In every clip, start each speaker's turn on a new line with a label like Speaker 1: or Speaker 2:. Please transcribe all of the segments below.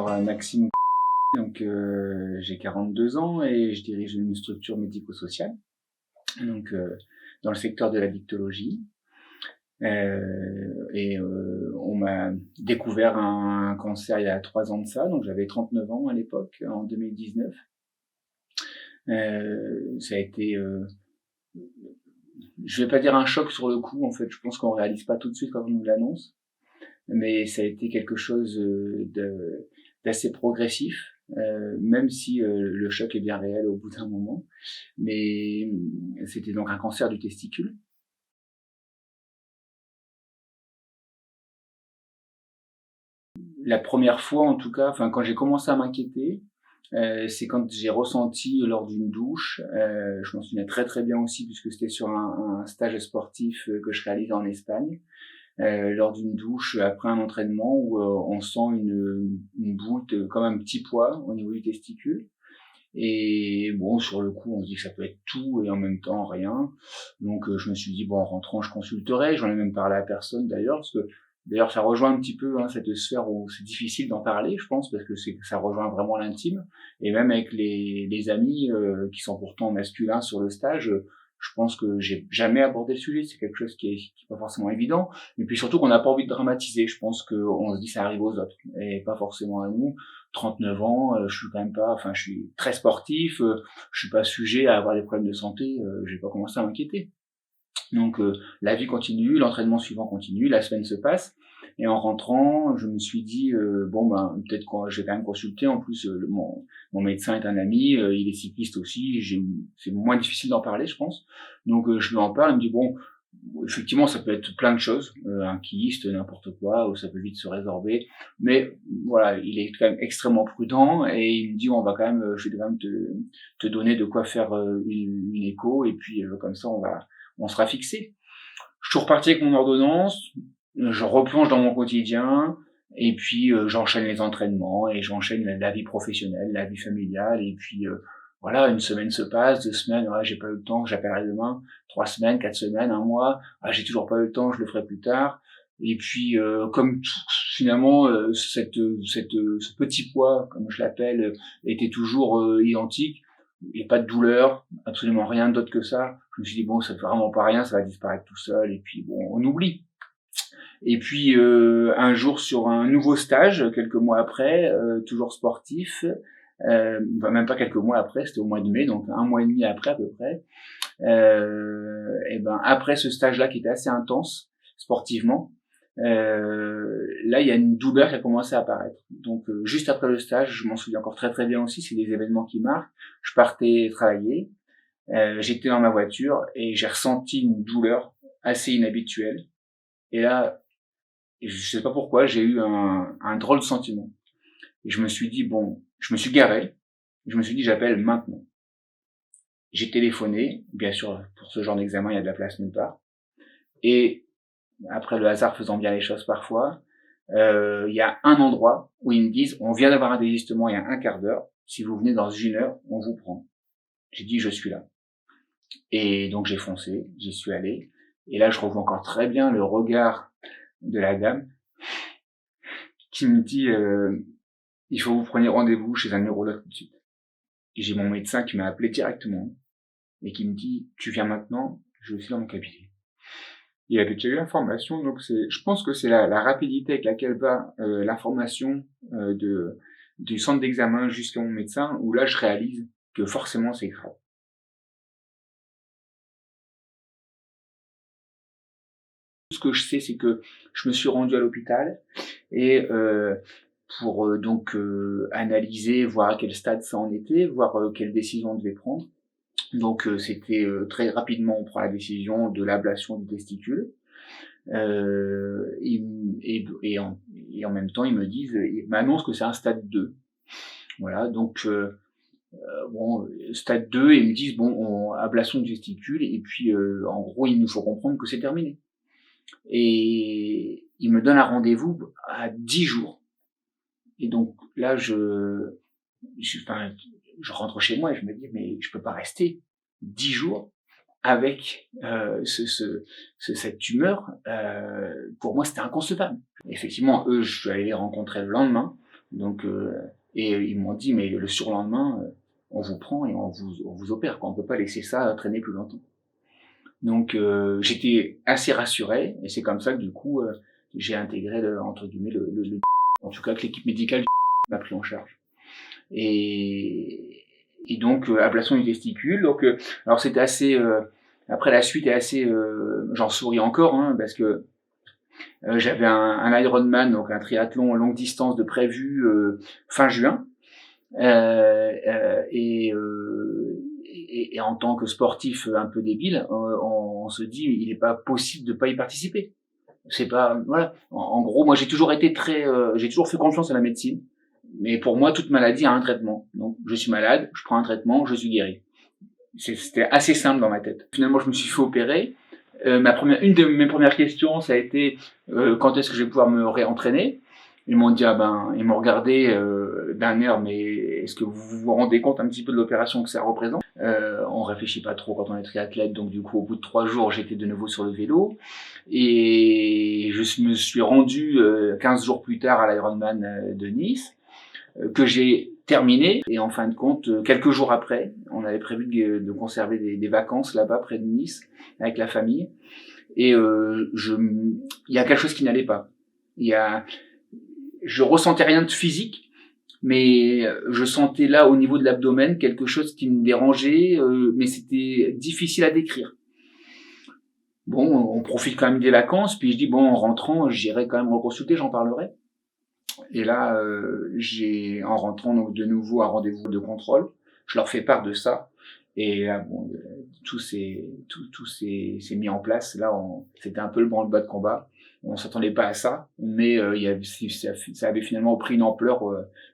Speaker 1: Alors Maxime, donc j'ai 42 ans et je dirige une structure médico-sociale, donc dans le secteur de la dictologie. On m'a découvert un cancer il y a 3 ans de ça, donc j'avais 39 ans à l'époque, en 2019. Ça a été, je vais pas dire un choc sur le coup, en fait, je pense qu'on réalise pas tout de suite quand on nous l'annonce, mais ça a été quelque chose d'assez progressif, même si le choc est bien réel au bout d'un moment. Mais c'était donc un cancer du testicule. La première fois, en tout cas, enfin quand j'ai commencé à m'inquiéter, c'est quand j'ai ressenti lors d'une douche, je m'en souviens très très bien aussi puisque c'était sur un stage sportif que je réalisais en Espagne, lors d'une douche après un entraînement où on sent une boule comme un petit poids au niveau du testicule. Et bon, sur le coup, on se dit que ça peut être tout et en même temps rien. Donc je me suis dit, bon, en rentrant, je consulterai. J'en ai même parlé à personne d'ailleurs, parce que d'ailleurs ça rejoint un petit peu cette sphère où c'est difficile d'en parler, je pense, parce que ça rejoint vraiment l'intime. Et même avec les amis qui sont pourtant masculins sur le stage, je pense que j'ai jamais abordé le sujet. C'est quelque chose qui est pas forcément évident. Et puis surtout qu'on n'a pas envie de dramatiser. Je pense qu'on se dit ça arrive aux autres et pas forcément à nous. 39 ans, je suis quand même pas, enfin, je suis très sportif, je suis pas sujet à avoir des problèmes de santé, j'ai pas commencé à m'inquiéter. Donc, la vie continue, l'entraînement suivant continue, la semaine se passe, et en rentrant, je me suis dit, bon, ben, peut-être que je vais quand même consulter, en plus, mon médecin est un ami, il est cycliste aussi, c'est moins difficile d'en parler, je pense. Donc, je lui en parle, il me dit, bon, effectivement, ça peut être plein de choses, un kyste, n'importe quoi, ou ça peut vite se résorber. Mais voilà, il est quand même extrêmement prudent et il me dit on va quand même, je vais quand même te donner de quoi faire une écho et puis comme ça on sera fixé. Je suis reparti avec mon ordonnance, je replonge dans mon quotidien et puis j'enchaîne les entraînements et j'enchaîne la vie professionnelle, la vie familiale et puis voilà, une semaine se passe, 2 semaines, ouais, j'ai pas eu le temps, j'appellerai demain, 3 semaines, 4 semaines, un mois, ah, j'ai toujours pas eu le temps, je le ferai plus tard. Et puis, comme finalement, ce petit poids, comme je l'appelle, était toujours identique, il n'y a pas de douleur, absolument rien d'autre que ça. Je me suis dit, bon, ça fait vraiment pas rien, ça va disparaître tout seul, et puis bon, on oublie. Et puis, un jour, sur un nouveau stage, quelques mois après, toujours sportif, enfin, même pas quelques mois après, c'était au mois de mai, donc 1 mois et demi après à peu près. Et ben après ce stage-là qui était assez intense sportivement, là il y a une douleur qui a commencé à apparaître. Donc juste après le stage, je m'en souviens encore très très bien aussi, c'est des événements qui marquent. Je partais travailler, j'étais dans ma voiture et j'ai ressenti une douleur assez inhabituelle. Et là, je sais pas pourquoi, j'ai eu un drôle de sentiment. Et je me suis dit bon, je me suis garé, je me suis dit j'appelle maintenant. J'ai téléphoné, bien sûr, pour ce genre d'examen, il y a de la place nulle part. Et après, le hasard faisant bien les choses parfois, il y a un endroit où ils me disent, on vient d'avoir un désistement il y a un quart d'heure, si vous venez dans 1 heure, on vous prend. J'ai dit, je suis là. Et donc j'ai foncé, j'y suis allé. Et là, je revois encore très bien le regard de la dame qui me dit, il faut que vous preniez rendez-vous chez un neurologue tout de suite. Et j'ai mon médecin qui m'a appelé directement et qui me dit, tu viens maintenant, je suis dans mon cabinet. Il avait déjà eu l'information, donc je pense que c'est la rapidité avec laquelle va l'information du centre d'examen jusqu'à mon médecin, où là je réalise que forcément c'est grave. Ce que je sais, c'est que je me suis rendu à l'hôpital et pour donc analyser, voir à quel stade ça en était, voir quelle décision on devait prendre. Donc c'était très rapidement, on prend la décision de l'ablation du testicule. Et en même temps, ils m'annoncent que c'est un stade 2. Voilà, donc bon, stade 2, et ils me disent bon, ablation du testicule, et puis en gros, il nous faut comprendre que c'est terminé. Et ils me donnent un rendez-vous à 10 jours. Et donc là, je rentre chez moi et je me dis mais je peux pas rester 10 jours avec cette tumeur. Pour moi, c'était inconcevable. Effectivement, eux, je suis allé les rencontrer le lendemain. Donc, et ils m'ont dit, mais le surlendemain, on vous prend et on vous opère, quoi. On peut pas laisser ça traîner plus longtemps. Donc, j'étais assez rassuré, et c'est comme ça que du coup, j'ai intégré entre guillemets en tout cas que l'équipe médicale m'a pris en charge. Et donc ablation du testicule. Donc, alors c'était assez. Après la suite est assez. J'en souris encore, hein, parce que j'avais un Ironman, donc un triathlon longue distance de prévu fin juin. Et en tant que sportif un peu débile, on se dit il n'est pas possible de pas y participer. C'est pas voilà. En gros, moi j'ai toujours été j'ai toujours fait confiance à la médecine, mais pour moi toute maladie a un traitement. Donc je suis malade, je prends un traitement, je suis guéri. C'était assez simple dans ma tête. Finalement, je me suis fait opérer. Une de mes premières questions, ça a été quand est-ce que je vais pouvoir me réentraîner. Ils m'ont dit ils m'ont regardé d'un air, mais est-ce que vous vous rendez compte un petit peu de l'opération que ça représente? On réfléchit pas trop quand on est triathlète, donc du coup au bout de 3 jours j'étais de nouveau sur le vélo et je me suis rendu 15 jours plus tard à l'Ironman de Nice que j'ai terminé et en fin de compte quelques jours après on avait prévu de conserver des vacances là-bas près de Nice avec la famille et il y a quelque chose qui n'allait pas. Je ressentais rien de physique, mais je sentais là au niveau de l'abdomen quelque chose qui me dérangeait, mais c'était difficile à décrire. Bon, on profite quand même des vacances, puis je dis bon, en rentrant, j'irai quand même reconsulter, j'en parlerai. Et là, j'ai en rentrant donc de nouveau un rendez-vous de contrôle. Je leur fais part de ça, et bon, tout s'est mis en place. Là, c'était un peu le branle-bas de combat. On s'attendait pas à ça, mais ça avait finalement pris une ampleur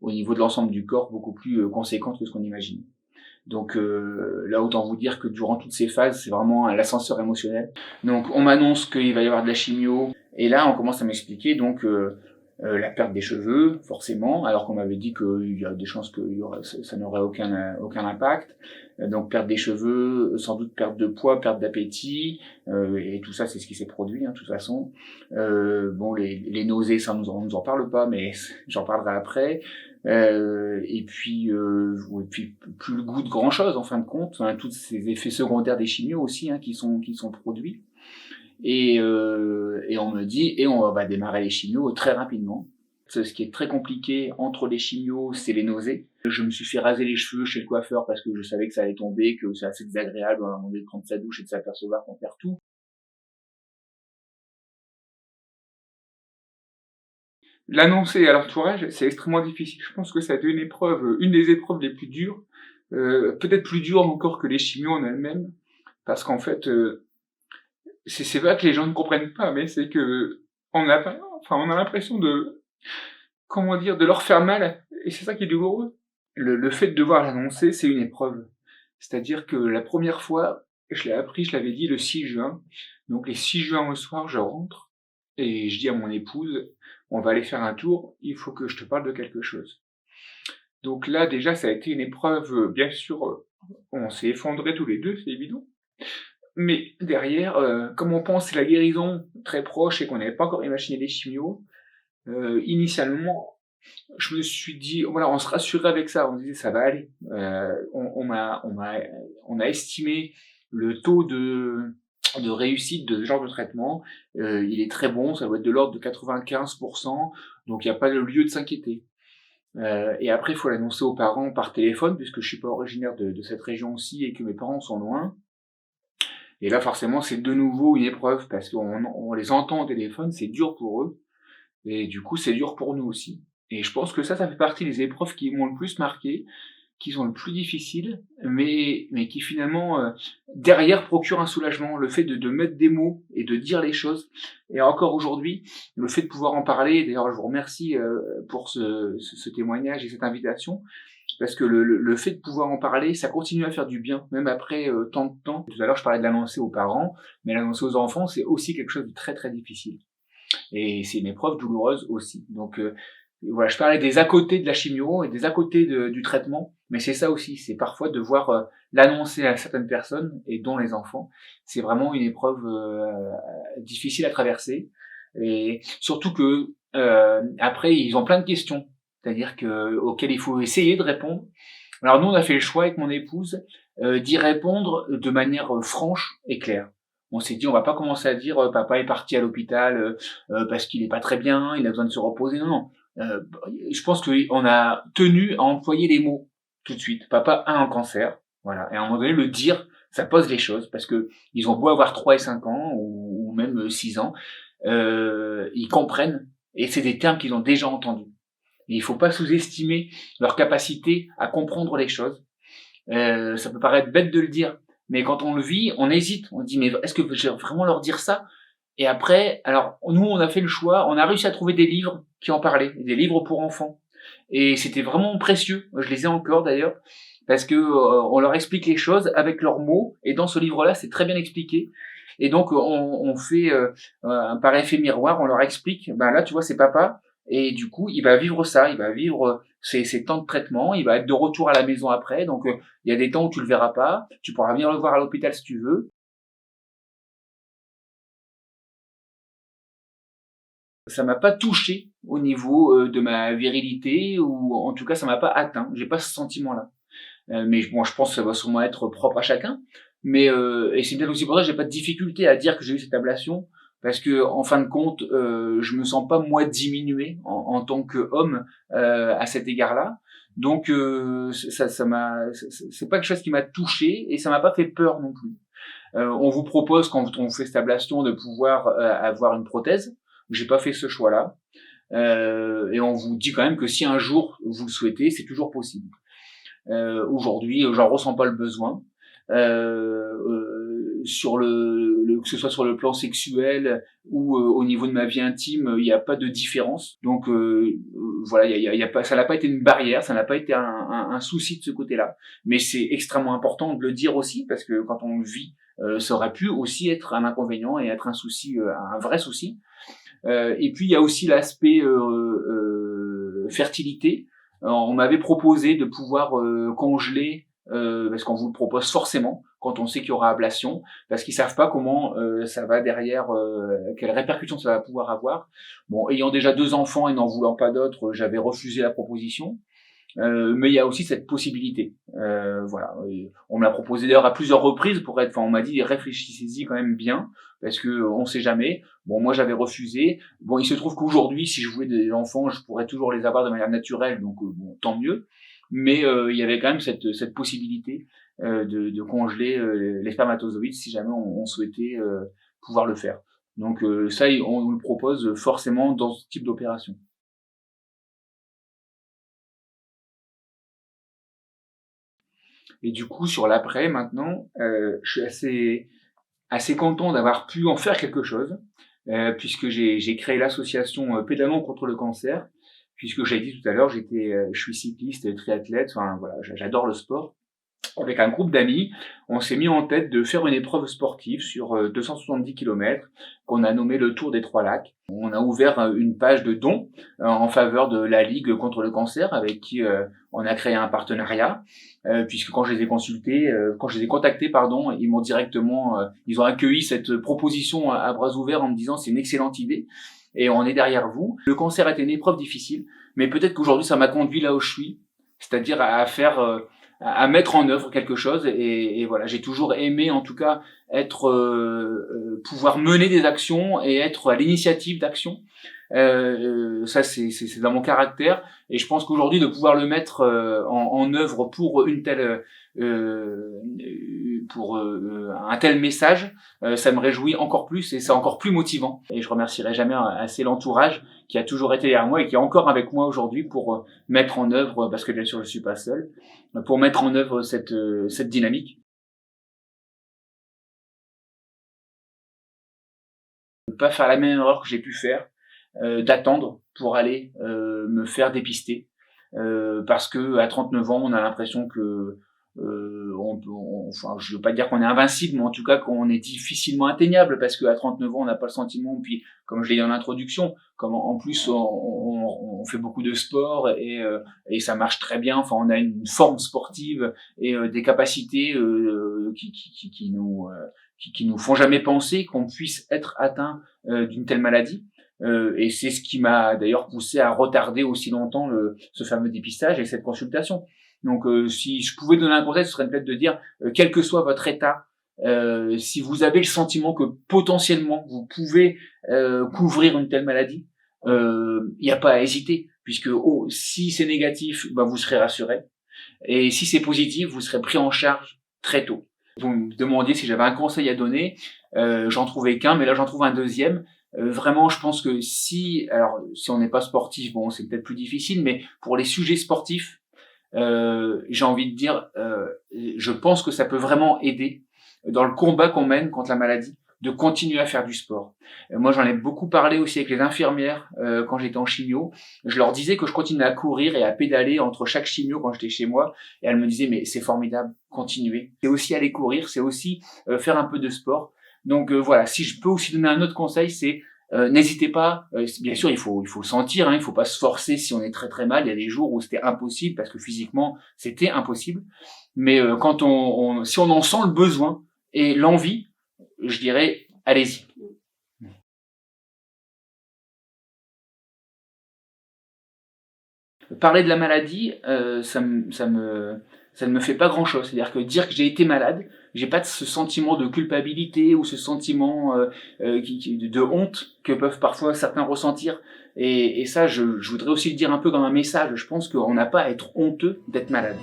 Speaker 1: au niveau de l'ensemble du corps beaucoup plus conséquente que ce qu'on imagine. Donc là, autant vous dire que durant toutes ces phases, c'est vraiment l'ascenseur émotionnel. Donc on m'annonce qu'il va y avoir de la chimio, et là on commence à m'expliquer donc la perte des cheveux, forcément, alors qu'on m'avait dit qu'il y a des chances que ça n'aurait aucun impact. Donc perte des cheveux, sans doute perte de poids, perte d'appétit, et tout ça c'est ce qui s'est produit, hein, de toute façon. Bon, les nausées, ça nous en parle pas, mais j'en parlerai après. Et puis plus le goût de grand chose en fin de compte, hein, tous ces effets secondaires des chimios aussi, hein, qui sont produits. Et on me dit et on va démarrer les chimios très rapidement. Ce qui est très compliqué entre les chimios, c'est les nausées. Je me suis fait raser les cheveux chez le coiffeur parce que je savais que ça allait tomber, que c'est assez désagréable à un moment donné de prendre sa douche et de s'apercevoir qu'on perd tout. L'annoncer à l'entourage, c'est extrêmement difficile. Je pense que ça a été une des épreuves les plus dures, peut-être plus dure encore que les chimios en elles-mêmes, parce qu'en fait, c'est vrai que les gens ne comprennent pas, mais c'est que on a l'impression de, comment dire, de leur faire mal, et c'est ça qui est douloureux. Le fait de devoir l'annoncer, c'est une épreuve. C'est-à-dire que la première fois, je l'avais dit le 6 juin. Donc les 6 juin au soir, je rentre et je dis à mon épouse, on va aller faire un tour, il faut que je te parle de quelque chose. Donc là, déjà, ça a été une épreuve, bien sûr, on s'est effondrés tous les deux, c'est évident. Mais derrière, comme on pense c'est la guérison très proche et qu'on n'avait pas encore imaginé les chimios, initialement, je me suis dit, voilà, on se rassurait avec ça, on disait ça va aller. On a estimé le taux de réussite de ce genre de traitement, il est très bon, ça doit être de l'ordre de 95%, donc il n'y a pas de lieu de s'inquiéter. Et après, il faut l'annoncer aux parents par téléphone, puisque je suis pas originaire de cette région aussi et que mes parents sont loin. Et là, forcément, c'est de nouveau une épreuve, parce qu'on les entend au téléphone, c'est dur pour eux, et du coup, c'est dur pour nous aussi. Et je pense que ça fait partie des épreuves qui m'ont le plus marqué, qui sont le plus difficiles, mais qui finalement, derrière, procurent un soulagement. Le fait de mettre des mots et de dire les choses. Et encore aujourd'hui, le fait de pouvoir en parler, d'ailleurs, je vous remercie pour ce témoignage et cette invitation, parce que le fait de pouvoir en parler, ça continue à faire du bien, même après tant de temps. Tout à l'heure, je parlais de l'annoncer aux parents, mais l'annoncer aux enfants, c'est aussi quelque chose de très très difficile. Et c'est une épreuve douloureuse aussi. Donc voilà, je parlais des à côté de la chimio et des à côté du traitement, mais c'est ça aussi, c'est parfois devoir l'annoncer à certaines personnes, et dont les enfants. C'est vraiment une épreuve difficile à traverser, et surtout que après ils ont plein de questions. c'est-à-dire auxquelles il faut essayer de répondre. Alors nous, on a fait le choix avec mon épouse d'y répondre de manière franche et claire. On s'est dit, on va pas commencer à dire papa est parti à l'hôpital parce qu'il est pas très bien, il a besoin de se reposer. Non, non. Je pense qu'on a tenu à employer les mots tout de suite. Papa a un cancer, voilà. Et à un moment donné, le dire, ça pose les choses parce que ils ont beau avoir 3 et 5 ans ou même 6 ans, ils comprennent et c'est des termes qu'ils ont déjà entendus. Et il faut pas sous-estimer leur capacité à comprendre les choses. Ça peut paraître bête de le dire, mais quand on le vit, on hésite. On dit, mais est-ce que je vais vraiment leur dire ça? Et après, alors, nous, on a fait le choix, on a réussi à trouver des livres qui en parlaient, des livres pour enfants. Et c'était vraiment précieux. Je les ai encore d'ailleurs, parce que on leur explique les choses avec leurs mots. Et dans ce livre-là, c'est très bien expliqué. Et donc, on fait par effet miroir, on leur explique, ben là, tu vois, c'est papa. Et du coup, il va vivre ça, il va vivre ses temps de traitement, il va être de retour à la maison après. Donc, il y a des temps où tu le verras pas, tu pourras venir le voir à l'hôpital si tu veux. Ça m'a pas touché au niveau de ma virilité, ou en tout cas, ça m'a pas atteint. J'ai pas ce sentiment-là. Mais bon, je pense que ça va sûrement être propre à chacun. Mais et c'est peut-être aussi pour ça que j'ai pas de difficulté à dire que j'ai eu cette ablation, parce que en fin de compte, je me sens pas moi diminué en tant qu'homme à cet égard-là. Donc ça m'a, c'est pas quelque chose qui m'a touché et ça m'a pas fait peur non plus. On vous propose quand on fait cette ablation de pouvoir avoir une prothèse. J'ai pas fait ce choix-là. Et on vous dit quand même que si un jour vous le souhaitez, c'est toujours possible. Aujourd'hui, j'en ressens pas le besoin. Sur que ce soit sur le plan sexuel ou au niveau de ma vie intime, il n'y a pas de différence. Donc voilà, il y a pas, ça n'a pas été une barrière, ça n'a pas été un souci de ce côté-là. Mais c'est extrêmement important de le dire aussi parce que quand on le vit, ça aurait pu aussi être un inconvénient et être un souci, un vrai souci. Et puis il y a aussi l'aspect fertilité. Alors, on m'avait proposé de pouvoir congeler, parce qu'on vous le propose forcément quand on sait qu'il y aura ablation, parce qu'ils savent pas comment ça va derrière, quelles répercussions ça va pouvoir avoir. Bon, ayant déjà 2 enfants et n'en voulant pas d'autres, j'avais refusé la proposition. Mais il y a aussi cette possibilité. Voilà. Et on me l'a proposé d'ailleurs à plusieurs reprises pour être. Enfin, on m'a dit réfléchissez-y quand même bien parce que on sait jamais. Bon, moi j'avais refusé. Bon, il se trouve qu'aujourd'hui, si je voulais des enfants, je pourrais toujours les avoir de manière naturelle, donc bon, tant mieux. Mais il y avait quand même cette possibilité de congeler les spermatozoïdes si jamais on souhaitait pouvoir le faire. Donc ça, on nous le propose forcément dans ce type d'opération. Et du coup, sur l'après, maintenant, je suis assez content d'avoir pu en faire quelque chose, puisque j'ai créé l'association Pédalons contre le cancer, puisque j'ai dit tout à l'heure, je suis cycliste, triathlète, enfin voilà, j'adore le sport. Avec un groupe d'amis, on s'est mis en tête de faire une épreuve sportive sur 270 km qu'on a nommé le Tour des Trois Lacs. On a ouvert une page de dons en faveur de la Ligue contre le cancer avec qui on a créé un partenariat puisque quand je les ai consultés, quand je les ai contactés, pardon, ils m'ont directement, ils ont accueilli cette proposition à bras ouverts en me disant c'est une excellente idée et on est derrière vous. Le cancer était une épreuve difficile, mais peut-être qu'aujourd'hui ça m'a conduit là où je suis, c'est-à-dire à faire à mettre en œuvre quelque chose et voilà, j'ai toujours aimé en tout cas être pouvoir mener des actions et être à l'initiative d'actions. Ça c'est dans mon caractère et je pense qu'aujourd'hui de pouvoir le mettre en œuvre pour une telle pour un tel message, ça me réjouit encore plus et c'est encore plus motivant. Et je remercierai jamais assez l'entourage qui a toujours été derrière moi et qui est encore avec moi aujourd'hui pour mettre en œuvre, parce que bien sûr je suis pas seul, pour mettre en œuvre cette dynamique. Ne pas faire la même erreur que j'ai pu faire, d'attendre pour aller me faire dépister, parce que à 39 ans on a l'impression que enfin, je veux pas dire qu'on est invincible, mais en tout cas qu'on est difficilement atteignable, parce qu'à 39 ans, on n'a pas le sentiment, puis comme je l'ai dit en introduction, comme en plus on fait beaucoup de sport et ça marche très bien, enfin on a une forme sportive et des capacités qui nous font jamais penser qu'on puisse être atteint d'une telle maladie. Et c'est ce qui m'a d'ailleurs poussé à retarder aussi longtemps ce fameux dépistage et cette consultation. Donc, si je pouvais donner un conseil, ce serait peut-être de dire, quel que soit votre état, si vous avez le sentiment que potentiellement vous pouvez couvrir une telle maladie, il n'y a pas à hésiter, puisque si c'est négatif, bah, vous serez rassuré, et si c'est positif, vous serez pris en charge très tôt. Vous me demandiez si j'avais un conseil à donner, j'en trouvais qu'un, mais là j'en trouve un deuxième. Vraiment, je pense que si on n'est pas sportif, bon, c'est peut-être plus difficile, mais pour les sujets sportifs, j'ai envie de dire, je pense que ça peut vraiment aider dans le combat qu'on mène contre la maladie, de continuer à faire du sport. Moi, j'en ai beaucoup parlé aussi avec les infirmières quand j'étais en chimio. Je leur disais que je continuais à courir et à pédaler entre chaque chimio quand j'étais chez moi, et elles me disaient mais c'est formidable, continuez. C'est aussi aller courir, c'est aussi faire un peu de sport. Donc voilà, si je peux aussi donner un autre conseil, c'est n'hésitez pas. Bien sûr, il faut le sentir, il faut pas se forcer si on est très très mal. Il y a des jours où c'était impossible parce que physiquement c'était impossible. Mais quand si on en sent le besoin et l'envie, je dirais, allez-y. Parler de la maladie, ça ne me fait pas grand-chose. C'est-à-dire que dire que j'ai été malade, j'ai pas ce sentiment de culpabilité ou ce sentiment de honte que peuvent parfois certains ressentir. Et ça, je voudrais aussi le dire un peu comme un message. Je pense qu'on n'a pas à être honteux d'être malade.